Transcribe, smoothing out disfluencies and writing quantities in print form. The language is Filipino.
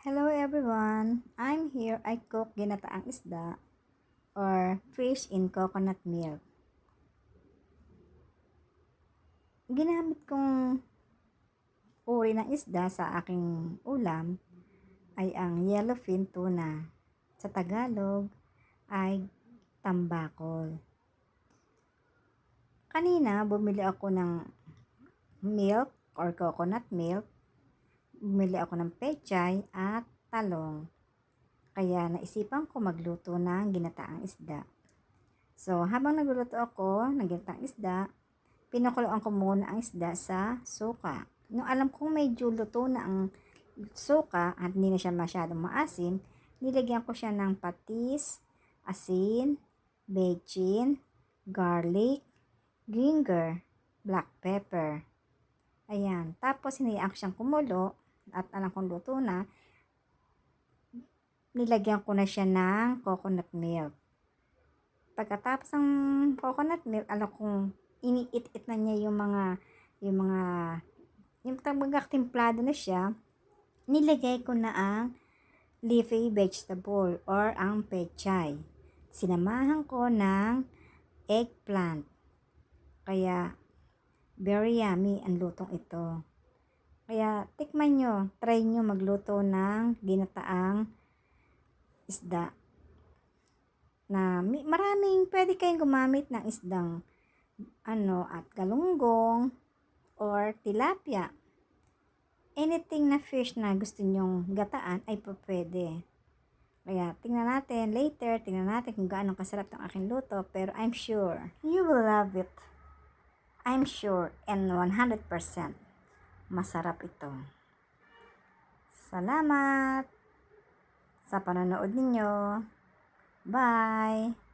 Hello everyone! I'm here. I cook ginataang isda or fish in coconut milk. Ginamit kong uri ng isda sa aking ulam ay ang yellowfin tuna. Sa Tagalog ay tambakol. Kanina bumili ako ng milk or coconut milk. Bumili ako ng pechay at talong. Kaya naisipan ko magluto ng ginataang isda. So, habang nagluluto ako ng ginataang isda, pinakuluan ko muna ang isda sa suka. Nung alam kong medyo luto na ang suka at hindi na siya masyadong maasim, nilagyan ko siya ng patis, asin, bechin, garlic, ginger, black pepper. Ayan. Tapos, hinayaan ko siyang kumulo at alam kong luto na, nilagyan ko na siya ng coconut milk. Pagkatapos ng coconut milk, alam kong iniit-it na niya yung talagang timplado na siya, nilagay ko na ang leafy vegetable or ang pechay. Sinamahan ko ng eggplant. Kaya, very yummy ang lutong ito. Kaya, tikman nyo, try nyo magluto ng ginataang isda. Na maraming pwede kayong gumamit ng isdang at galunggong or tilapia. Anything na fish na gusto nyong gataan ay pwede. Kaya tingnan natin later, tingnan natin kung gaano kasarap ng aking luto, pero I'm sure you will love it. I'm sure and 100% masarap ito. Salamat sa panonood ninyo. Bye!